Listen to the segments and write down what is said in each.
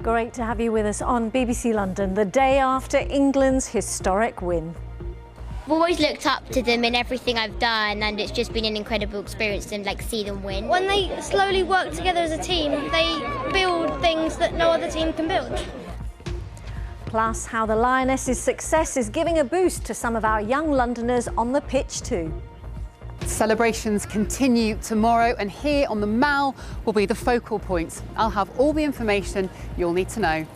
Great to have you with us on BBC London, the day after England's historic win. I've always looked up to them in everything I've done, and it's just been an incredible experience to see them win. When they slowly work together as a team, they build things that no other team can build. Plus, how the Lionesses' success is giving a boost to some of our young Londoners on the pitch too. Celebrations continue tomorrow, and here on the Mall will be the focal points. I'll have all the information you'll need to know.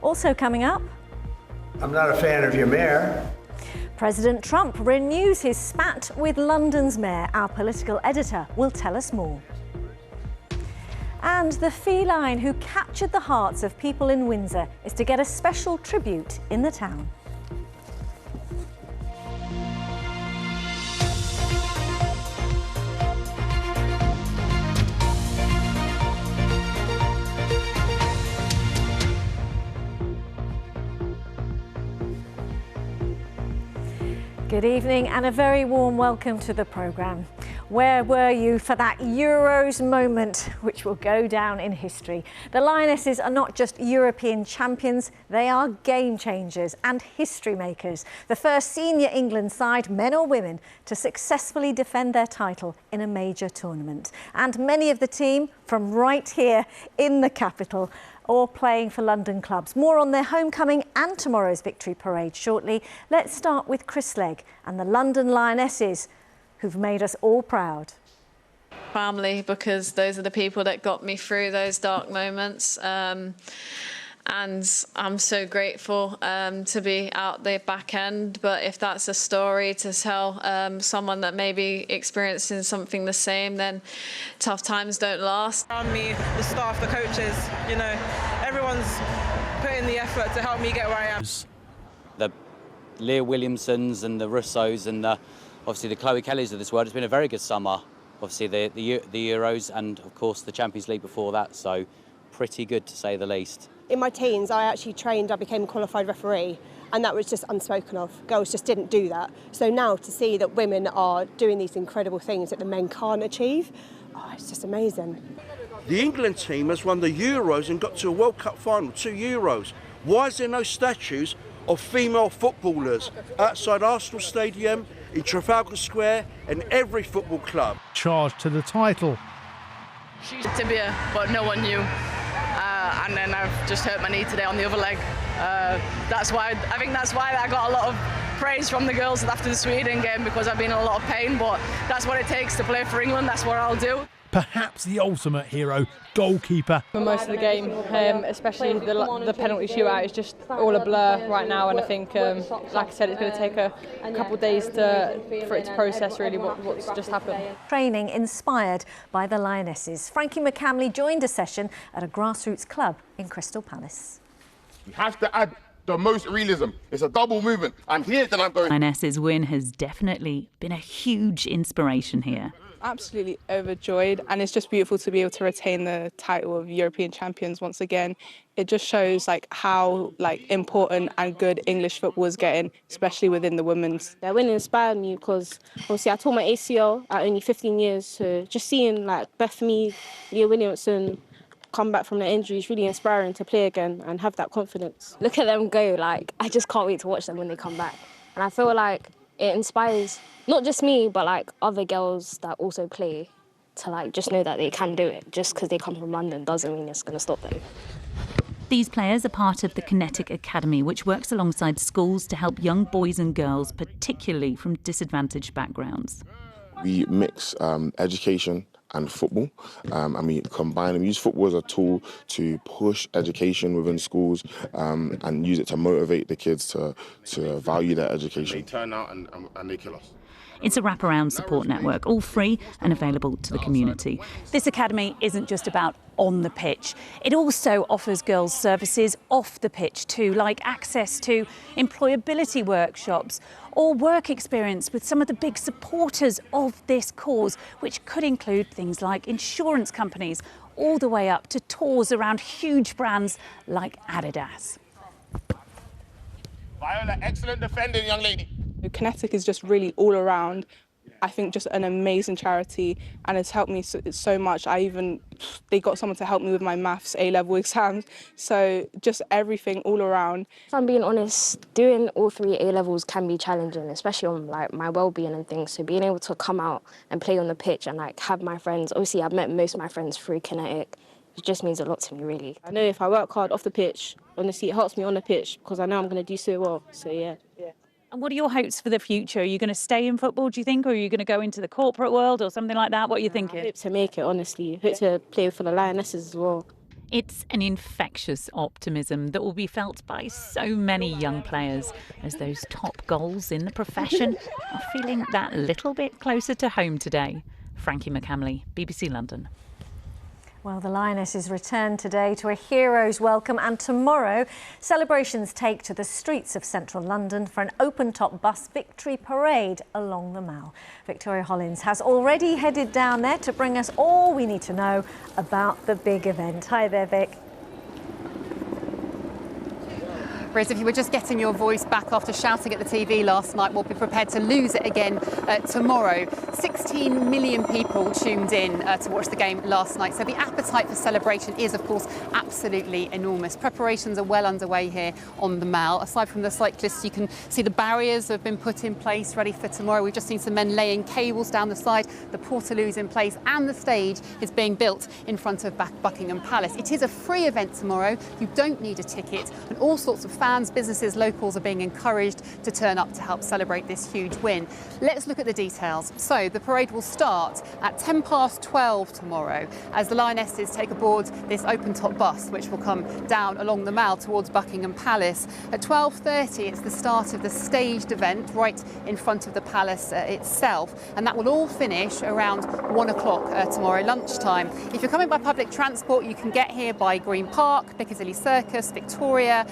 Also coming up, I'm not a fan of your mayor. President Trump renews his spat with London's mayor. Our political editor will tell us more. And the feline who captured the hearts of people in Windsor is to get a special tribute in the town. Good evening and a very warm welcome to the programme. Where were you for that Euros moment, which will go down in history? The Lionesses are not just European champions, they are game changers and history makers. The first senior England side, men or women, to successfully defend their title in a major tournament. And many of the team from right here in the capital, or playing for London clubs. More on their homecoming and tomorrow's victory parade shortly. Let's start with Chris Legg and the London Lionesses, who've made us all proud. Family, because those are the people that got me through those dark moments. And I'm so grateful to be out the back end. But if that's a story to tell someone that may be experiencing something the same, then tough times don't last. Around me, the staff, the coaches, you know, everyone's putting the effort to help me get where I am. The Leah Williamsons and the Russos and obviously the Chloe Kellys of this world. It's been a very good summer. Obviously the Euros and of course the Champions League before that. So pretty good to say the least. In my teens, I became a qualified referee, and that was just unspoken of. Girls just didn't do that. So now to see that women are doing these incredible things that the men can't achieve, it's just amazing. The England team has won the Euros and got to a World Cup final, 2 Euros. Why is there no statues of female footballers outside Arsenal Stadium, in Trafalgar Square, and every football club? Charged to the title. She's tibia, but no one knew. And then I've just hurt my knee today on the other leg. I think that's why I got a lot of praise from the girls after the Sweden game, because I've been in a lot of pain, but that's what it takes to play for England. That's what I'll do. Perhaps the ultimate hero, goalkeeper. For most of the game, especially the penalty shootout, is just all a blur right now, and I think, like I said, it's going to take a couple of days for it to process really what's just happened. Training inspired by the Lionesses. Frankie McCamley joined a session at a grassroots club in Crystal Palace. You have to add the most realism. It's a double movement. I'm here, then I'm going. Lionesses' win has definitely been a huge inspiration here. Absolutely overjoyed, and it's just beautiful to be able to retain the title of European champions once again. It just shows how important and good English football is getting, especially within the women's. Their win inspired me because obviously I tore my ACL at only 15 years, so just seeing Beth Mead, Leah Williamson come back from their injury is really inspiring to play again and have that confidence. Look at them go, I just can't wait to watch them when they come back. And I feel like it inspires not just me, but other girls that also play to just know that they can do it. Just because they come from London doesn't mean it's going to stop them. These players are part of the Kinetic Academy, which works alongside schools to help young boys and girls, particularly from disadvantaged backgrounds. We mix education and football, and we combine and use football as a tool to push education within schools and use it to motivate the kids to value their education. They turn out and they kill us. It's a wraparound support network, all free and available to the community. This academy isn't just about on the pitch. It also offers girls services off the pitch too, like access to employability workshops or work experience with some of the big supporters of this cause, which could include things like insurance companies, all the way up to tours around huge brands like Adidas. Viola, excellent defending, young lady. Kinetic is just really all around I think, just an amazing charity, and it's helped me so much. They got someone to help me with my maths A-level exams, so just everything all around. If I'm being honest, doing all 3 A-levels can be challenging, especially on like my well-being and things. So being able to come out and play on the pitch and like have my friends, obviously I've met most of my friends through Kinetic. It just means a lot to me, really. I know if I work hard off the pitch, honestly, it helps me on the pitch because I know I'm going to do so well. So, yeah. And what are your hopes for the future? Are you going to stay in football, do you think, or are you going to go into the corporate world or something like that? What are you thinking? I hope to make it, honestly. I hope to play for the Lionesses as well. It's an infectious optimism that will be felt by so many young players as those top goals in the profession are feeling that little bit closer to home today. Frankie McCamley, BBC London. Well, the Lionesses return today to a hero's welcome, and tomorrow celebrations take to the streets of central London for an open-top bus victory parade along the Mall. Victoria Hollins has already headed down there to bring us all we need to know about the big event. Hi there, Vic. Riz, if you were just getting your voice back after shouting at the TV last night, we'll be prepared to lose it again tomorrow. 16 million people tuned in to watch the game last night, so the appetite for celebration is, of course, absolutely enormous. Preparations are well underway here on the Mall. Aside from the cyclists, you can see the barriers have been put in place ready for tomorrow. We've just seen some men laying cables down the side, the portaloos in place, and the stage is being built in front of Buckingham Palace. It is a free event tomorrow. You don't need a ticket, and all sorts of fans, businesses, locals are being encouraged to turn up to help celebrate this huge win. Let's look at the details. So the parade will start at 12:10 tomorrow as the Lionesses take aboard this open-top bus, which will come down along the Mall towards Buckingham Palace. At 12:30, it's the start of the staged event right in front of the palace itself, and that will all finish around 1 o'clock tomorrow lunchtime. If you're coming by public transport, you can get here by Green Park, Piccadilly Circus, Victoria,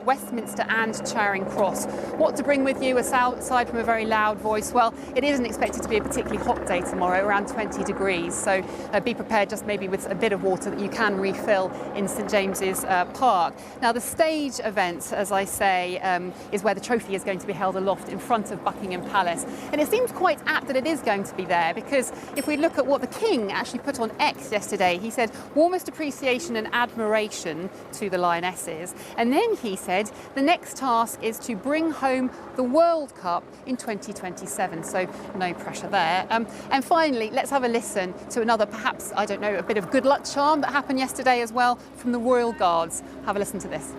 Westminster and Charing Cross. What to bring with you aside from a very loud voice? Well, it isn't expected to be a particularly hot day tomorrow, around 20 degrees, so be prepared just maybe with a bit of water that you can refill in St James's Park. Now, the stage event, as I say, is where the trophy is going to be held aloft in front of Buckingham Palace, and it seems quite apt that it is going to be there, because if we look at what the King actually put on X yesterday, he said warmest appreciation and admiration to the Lionesses, and then he said the next task is to bring home the World Cup in 2027, so no pressure there. And finally, let's have a listen to another, perhaps, I don't know, a bit of good luck charm that happened yesterday as well from the Royal Guards. Have a listen to this.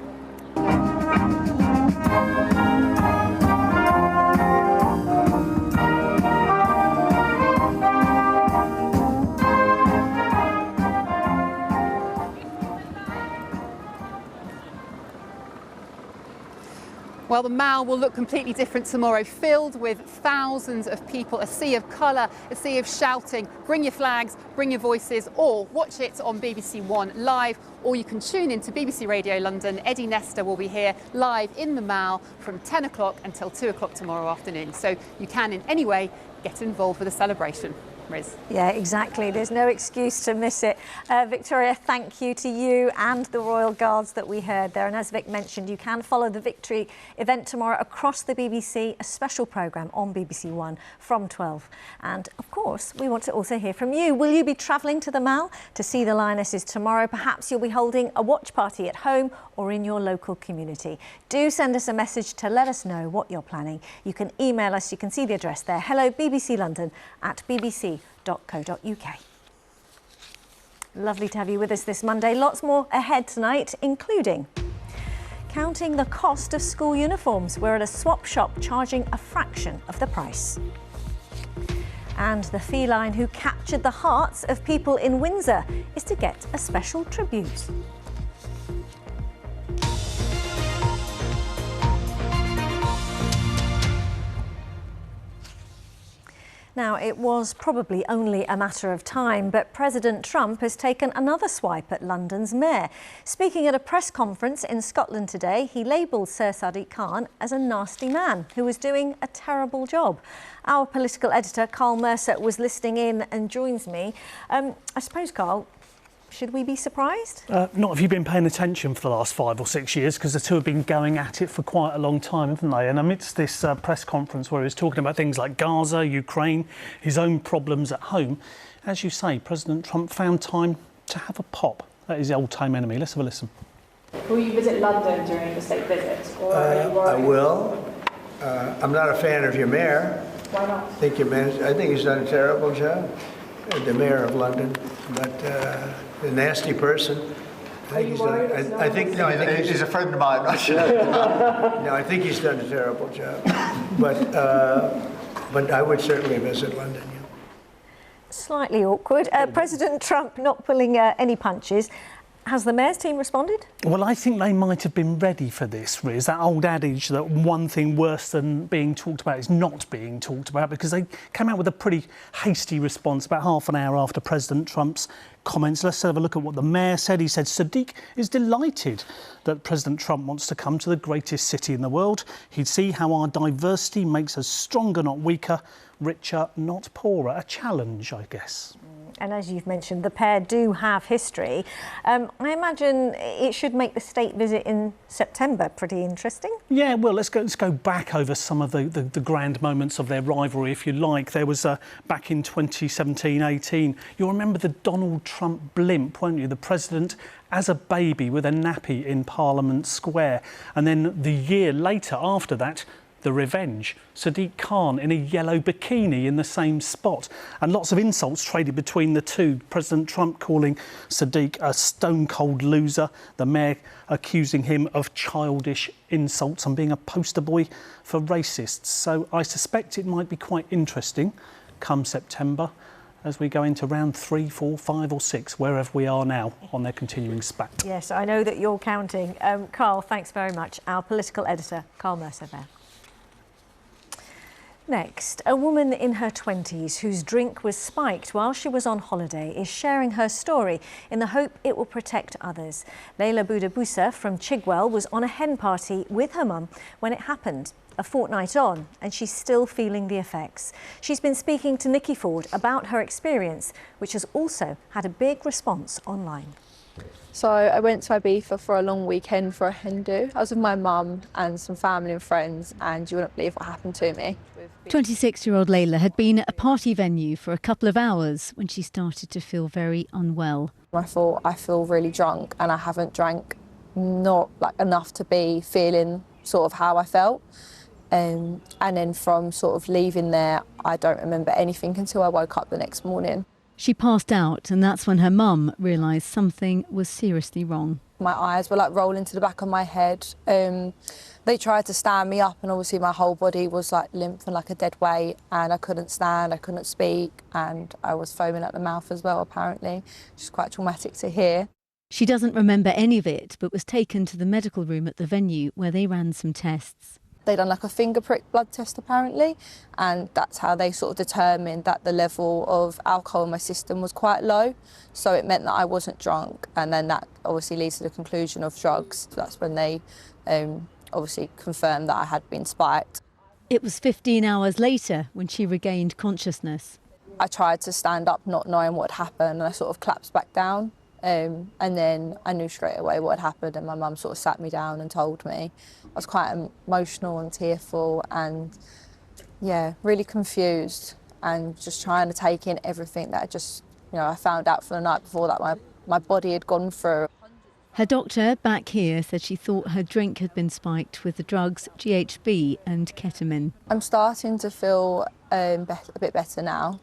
Well, the Mall will look completely different tomorrow, filled with thousands of people, a sea of colour, a sea of shouting. Bring your flags, bring your voices, or watch it on BBC One live, or you can tune in to BBC Radio London. Eddie Nestor will be here live in the Mall from 10 o'clock until 2 o'clock tomorrow afternoon. So you can in any way get involved with the celebration. Riz. Yeah, exactly. There's no excuse to miss it. Victoria, thank you to you and the Royal Guards that we heard there. And as Vic mentioned, you can follow the victory event tomorrow across the BBC, a special programme on BBC One from 12. And of course, we want to also hear from you. Will you be travelling to the Mall to see the Lionesses tomorrow? Perhaps you'll be holding a watch party at home or in your local community. Do send us a message to let us know what you're planning. You can email us. You can see the address there. Hello, BBC London at bbc.co.uk. Lovely to have you with us this Monday. Lots more ahead tonight, including counting the cost of school uniforms. We're at a swap shop charging a fraction of the price. And the feline who captured the hearts of people in Windsor is to get a special tribute. Now, it was probably only a matter of time, but President Trump has taken another swipe at London's mayor. Speaking at a press conference in Scotland today, he labelled Sir Sadiq Khan as a nasty man who was doing a terrible job. Our political editor, Carl Mercer, was listening in and joins me. I suppose, Carl, Should we be surprised? Not if you've been paying attention for the last 5 or 6 years, because the two have been going at it for quite a long time, haven't they? And amidst this press conference where he was talking about things like Gaza, Ukraine, his own problems at home, as you say, President Trump found time to have a pop at his old-time enemy. Let's have a listen. Will you visit London during the state visit? Or are you worried? I will. I'm not a fan of your mayor. Why not? I think he's done a terrible job, the mayor of London, but a nasty person. I think he's a friend of mine. No, I think he's done a terrible job, but I would certainly visit London. Yeah. Slightly awkward. President Trump not pulling any punches. Has the mayor's team responded? Well, I think they might have been ready for this, Riz. That old adage that one thing worse than being talked about is not being talked about, because they came out with a pretty hasty response about half an hour after President Trump's comments. Let's have a look at what the mayor said. He said Sadiq is delighted that President Trump wants to come to the greatest city in the world. He'd see how our diversity makes us stronger, not weaker, richer, not poorer. A challenge, I guess. And as you've mentioned, the pair do have history. I imagine it should make the state visit in September pretty interesting. Yeah, well, let's go back over some of the grand moments of their rivalry, if you like. There was back in 2017-18. You'll remember the Donald Trump blimp, won't you? The president as a baby with a nappy in Parliament Square. And then the year later, after that, the revenge. Sadiq Khan in a yellow bikini in the same spot. And lots of insults traded between the two. President Trump calling Sadiq a stone-cold loser. The mayor accusing him of childish insults and being a poster boy for racists. So I suspect it might be quite interesting come September as we go into round 3, 4, 5 or 6, wherever we are now on their continuing spat. Yes, I know that you're counting. Carl, thanks very much. Our political editor, Carl Mercer there. Next, a woman in her 20s whose drink was spiked while she was on holiday is sharing her story in the hope it will protect others. Leila Boudabusa from Chigwell was on a hen party with her mum when it happened. A fortnight on, and she's still feeling the effects. She's been speaking to Nikki Ford about her experience, which has also had a big response online. So I went to Ibiza for a long weekend for a hen do. I was with my mum and some family and friends, and you wouldn't believe what happened to me. 26-year-old Leila had been at a party venue for a couple of hours when she started to feel very unwell. I thought, I feel really drunk and I haven't drank not enough to be feeling sort of how I felt. And then from sort of leaving there, I don't remember anything until I woke up the next morning. She passed out, and that's when her mum realised something was seriously wrong. My eyes were like rolling to the back of my head. They tried to stand me up, and obviously my whole body was like limp and like a dead weight, and I couldn't stand, I couldn't speak, and I was foaming at the mouth as well, apparently, which is quite traumatic to hear. She doesn't remember any of it, but was taken to the medical room at the venue where they ran some tests. They done like a finger prick blood test apparently, and that's how they sort of determined that the level of alcohol in my system was quite low. So it meant that I wasn't drunk, and then that obviously leads to the conclusion of drugs. So that's when they obviously confirmed that I had been spiked. It was 15 hours later when she regained consciousness. I tried to stand up not knowing what had happened, and I sort of collapsed back down. And then I knew straight away what had happened, and my mum sort of sat me down and told me. I was quite emotional and tearful and, yeah, really confused and just trying to take in everything that I found out from the night before that my body had gone through. Her doctor back here said she thought her drink had been spiked with the drugs GHB and ketamine. I'm starting to feel a bit better now,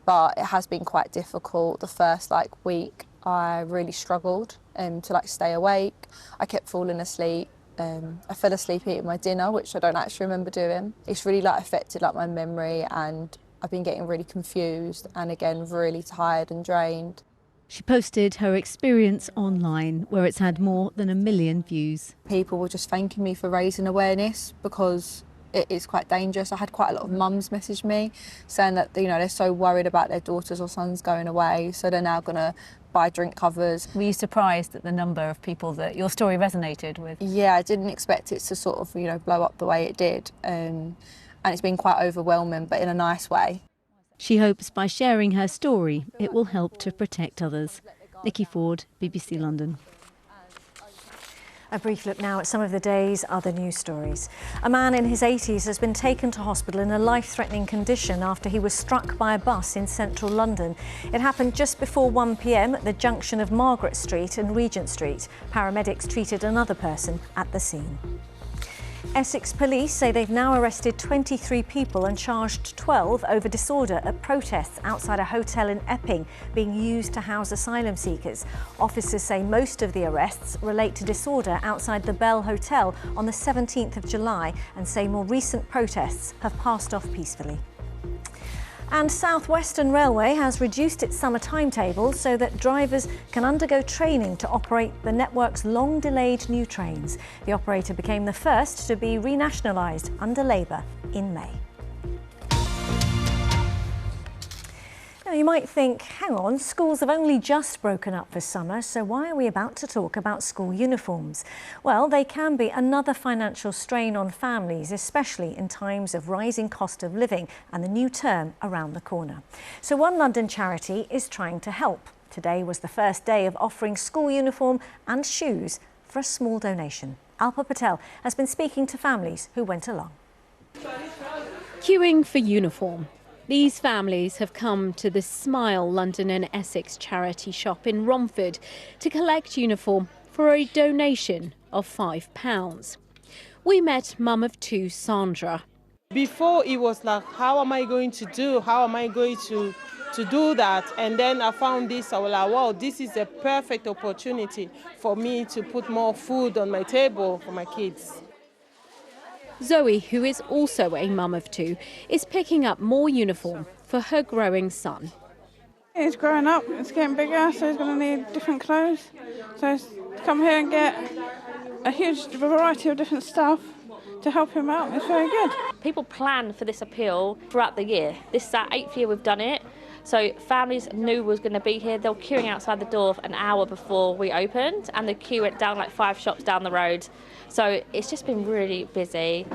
but it has been quite difficult. The first week I really struggled to stay awake. I kept falling asleep. I fell asleep eating my dinner, which I don't actually remember doing. It's really affected my memory, and I've been getting really confused and again really tired and drained. She posted her experience online, where it's had more than 1 million views. People were just thanking me for raising awareness because it is quite dangerous. I had quite a lot of mums message me saying that they're so worried about their daughters or sons going away, so they're now going to buy drink covers. Were you surprised at the number of people that your story resonated with? Yeah, I didn't expect it to sort of blow up the way it did, and it's been quite overwhelming, but in a nice way. She hopes by sharing her story it will help to protect others. Nikki Ford, BBC London. A brief look now at some of the day's other news stories. A man in his 80s has been taken to hospital in a life-threatening condition after he was struck by a bus in central London. It happened just before 1 p.m. at the junction of Margaret Street and Regent Street. Paramedics treated another person at the scene. Essex police say they've now arrested 23 people and charged 12 over disorder at protests outside a hotel in Epping being used to house asylum seekers. Officers say most of the arrests relate to disorder outside the Bell Hotel on the 17th of July and say more recent protests have passed off peacefully. And South Western Railway has reduced its summer timetable so that drivers can undergo training to operate the network's long-delayed new trains. The operator became the first to be renationalised under Labour in May. Now, you might think, hang on, schools have only just broken up for summer, so why are we about to talk about school uniforms? Well, they can be another financial strain on families, especially in times of rising cost of living and the new term around the corner. So one London charity is trying to help. Today was the first day of offering school uniform and shoes for a small donation. Alpa Patel has been speaking to families who went along. Queuing for uniform. These families have come to the Smile London and Essex charity shop in Romford to collect uniform for a donation of £5. We met mum of two, Sandra. Before it was like, how am I going to do? How am I going to do that? And then I found this, I was like, wow, this is a perfect opportunity for me to put more food on my table for my kids. Zoe, who is also a mum of two, is picking up more uniform for her growing son. He's growing up, it's getting bigger, so he's going to need different clothes. So to come here and get a huge variety of different stuff to help him out is very good. People plan for this appeal throughout the year. This is our 8th year we've done it. So families knew we was going to be here. They were queuing outside the door an hour before we opened, and the queue went down like 5 shops down the road. So it's just been really busy.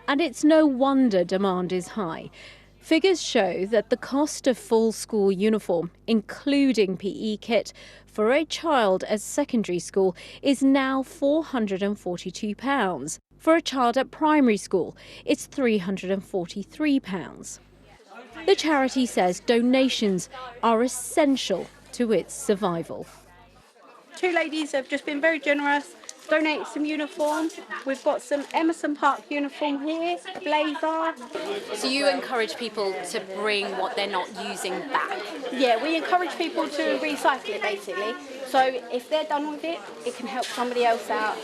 And it's no wonder demand is high. Figures show that the cost of full school uniform, including PE kit, for a child at secondary school is now £442. For a child at primary school, it's £343. The charity says donations are essential to its survival. Two ladies have just been very generous, donated some uniform. We've got some Emerson Park uniform here, blazer. So you encourage people to bring what they're not using back? Yeah, we encourage people to recycle it basically. So if they're done with it, it can help somebody else out.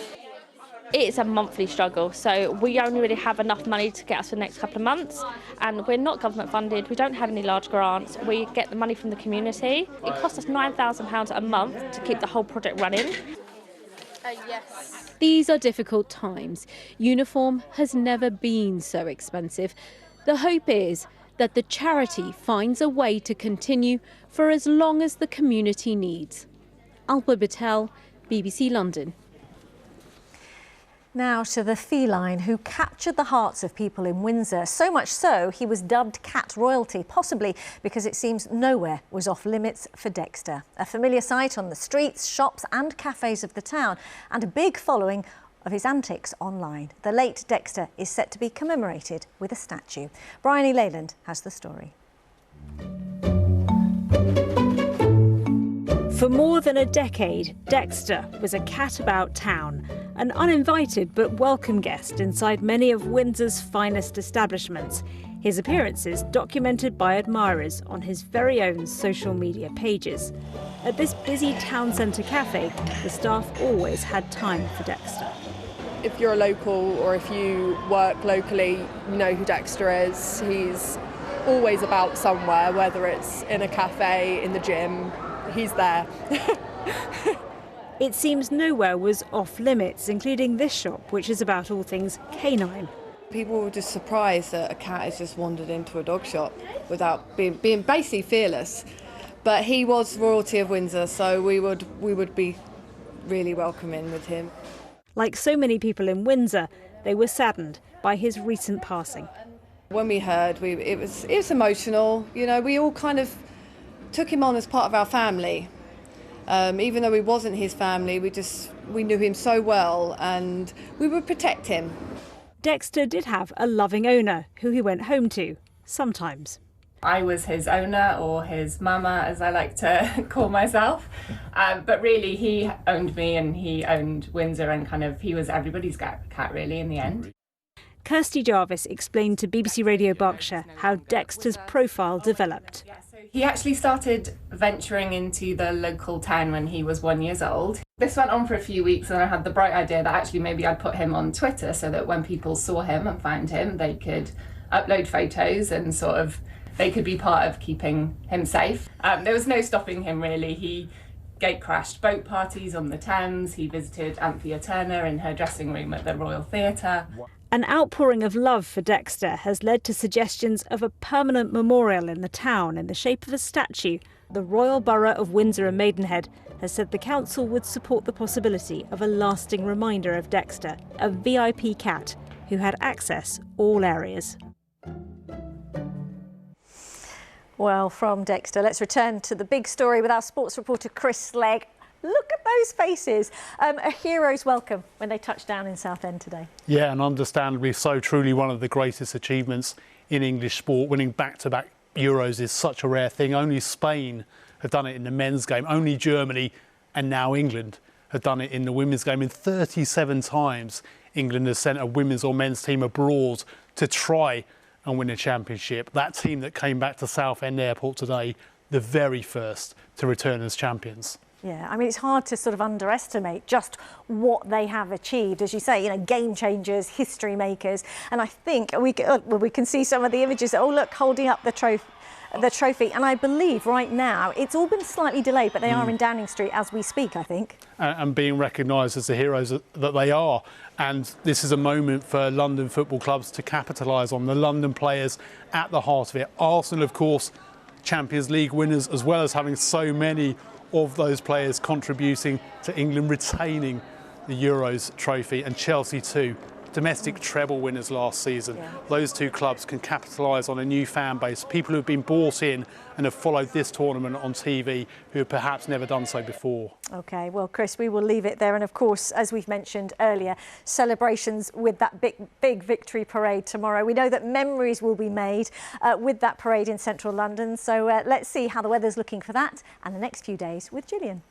It's a monthly struggle, so we only really have enough money to get us for the next couple of months, and we're not government funded, we don't have any large grants, we get the money from the community. It costs us £9,000 a month to keep the whole project running. Yes. These are difficult times. Uniform has never been so expensive. The hope is that the charity finds a way to continue for as long as the community needs. Alpa Patel, BBC London. Now to the feline who captured the hearts of people in Windsor, so much so he was dubbed cat royalty, possibly because it seems nowhere was off limits for Dexter. A familiar sight on the streets, shops and cafes of the town, and a big following of his antics online. The late Dexter is set to be commemorated with a statue. Bryony Leyland has the story. For more than a decade, Dexter was a cat about town, an uninvited but welcome guest inside many of Windsor's finest establishments. His appearances documented by admirers on his very own social media pages. At this busy town centre cafe, the staff always had time for Dexter. If you're a local or if you work locally, you know who Dexter is. He's always about somewhere, whether it's in a cafe, in the gym, he's there. It seems nowhere was off limits, including this shop, which is about all things canine. People were just surprised that a cat has just wandered into a dog shop without being basically fearless. But he was royalty of Windsor, so we would be really welcoming with him. Like so many people in Windsor, they were saddened by his recent passing. When we heard, it was emotional. You know, we all kind of took him on as part of our family. Even though he wasn't his family, we knew him so well and we would protect him. Dexter did have a loving owner who he went home to, sometimes. I was his owner, or his mama, as I like to call myself. But really, he owned me and he owned Windsor, and kind of he was everybody's cat, really, in the end. Kirsty Jarvis explained to BBC Radio Berkshire how Dexter's profile developed. He actually started venturing into the local town when he was 1 year old. This went on for a few weeks, and I had the bright idea that actually maybe I'd put him on Twitter so that when people saw him and found him, they could upload photos and sort of they could be part of keeping him safe. There was no stopping him, really. He gate crashed boat parties on the Thames. He visited Anthea Turner in her dressing room at the Royal Theatre. An outpouring of love for Dexter has led to suggestions of a permanent memorial in the town in the shape of a statue. The Royal Borough of Windsor and Maidenhead has said the council would support the possibility of a lasting reminder of Dexter, a VIP cat who had access all areas. Well, from Dexter, let's return to the big story with our sports reporter Chris Slegg. Look at those faces. A hero's welcome when they touched down in Southend today. Yeah, and understandably so. Truly one of the greatest achievements in English sport. Winning back-to-back Euros is such a rare thing. Only Spain have done it in the men's game. Only Germany and now England have done it in the women's game. In 37 times, England has sent a women's or men's team abroad to try and win a championship. That team that came back to Southend Airport today, the very first to return as champions. Yeah, I mean, it's hard to sort of underestimate just what they have achieved. As you say, you know, game changers, history makers. And I think we can see some of the images. Oh, look, holding up the trophy. And I believe right now it's all been slightly delayed, but they are in Downing Street as we speak, I think. And being recognised as the heroes that they are. And this is a moment for London football clubs to capitalise on. The London players at the heart of it. Arsenal, of course, Champions League winners, as well as having so many of those players contributing to England retaining the Euros trophy, and Chelsea too. Domestic treble winners last season. Yeah. Those two clubs can capitalise on a new fan base, people who have been bought in and have followed this tournament on TV who have perhaps never done so before. OK, well, Chris, we will leave it there. And of course, as we've mentioned earlier, celebrations with that big victory parade tomorrow. We know that memories will be made with that parade in central London. So let's see how the weather's looking for that and the next few days with Gillian.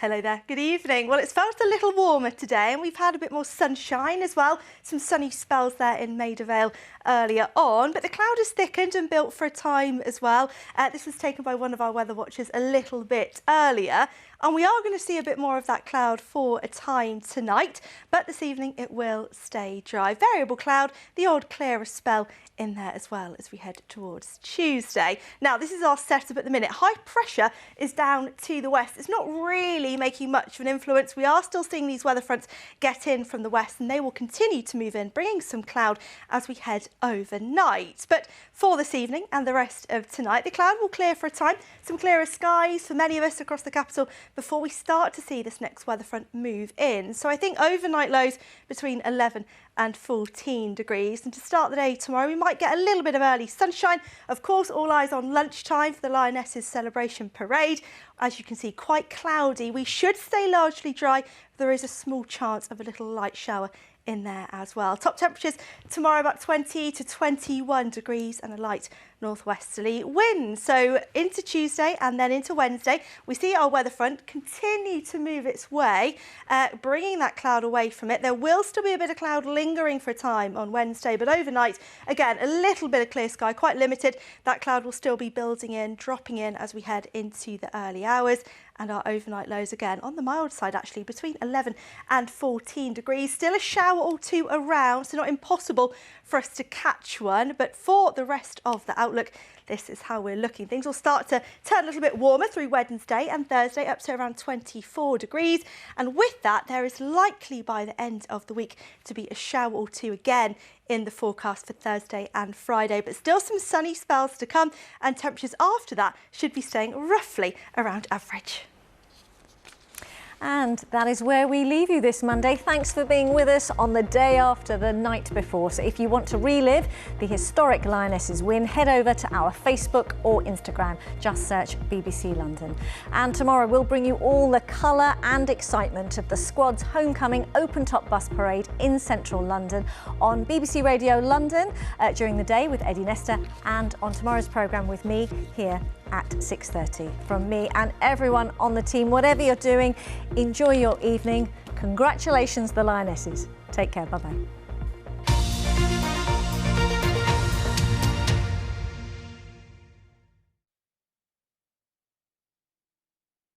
Hello there, good evening. Well, it's felt a little warmer today and we've had a bit more sunshine as well. Some sunny spells there in Maida Vale earlier on, but the cloud has thickened and built for a time as well. This was taken by one of our weather watchers a little bit earlier. And we are going to see a bit more of that cloud for a time tonight, but this evening it will stay dry. Variable cloud, the odd clearer spell in there as well as we head towards Tuesday. Now, this is our setup at the minute. High pressure is down to the west. It's not really making much of an influence. We are still seeing these weather fronts get in from the west, and they will continue to move in, bringing some cloud as we head overnight. But for this evening and the rest of tonight, the cloud will clear for a time. Some clearer skies for many of us across the capital before we start to see this next weather front move in. So I think overnight lows between 11 and 14 degrees. And to start the day tomorrow, we might get a little bit of early sunshine. Of course, all eyes on lunchtime for the Lionesses celebration parade. As you can see, quite cloudy. We should stay largely dry. There is a small chance of a little light shower in there as well. Top temperatures tomorrow about 20 to 21 degrees and a light northwesterly wind. So into Tuesday and then into Wednesday, we see our weather front continue to move its way, bringing that cloud away from it. There will still be a bit of cloud lingering for a time on Wednesday, but overnight, again, a little bit of clear sky, quite limited. That cloud will still be building in, dropping in as we head into the early hours. And our overnight lows again on the mild side, actually, between 11 and 14 degrees. Still a shower or two around, so not impossible for us to catch one. But for the rest of the outlook, this is how we're looking. Things will start to turn a little bit warmer through Wednesday and Thursday, up to around 24 degrees. And with that, there is likely by the end of the week to be a shower or two again in the forecast for Thursday and Friday. But still some sunny spells to come, and temperatures after that should be staying roughly around average. And that is where we leave you this Monday. Thanks for being with us on the day after the night before. So if you want to relive the historic Lionesses win, head over to our Facebook or Instagram. Just search BBC London. And tomorrow we'll bring you all the colour and excitement of the squad's homecoming open-top bus parade in central London on BBC Radio London during the day with Eddie Nestor, and on tomorrow's programme with me here at 6:30. From me and everyone on the team, whatever you're doing, enjoy your evening. Congratulations, the Lionesses. Take care. Bye-bye.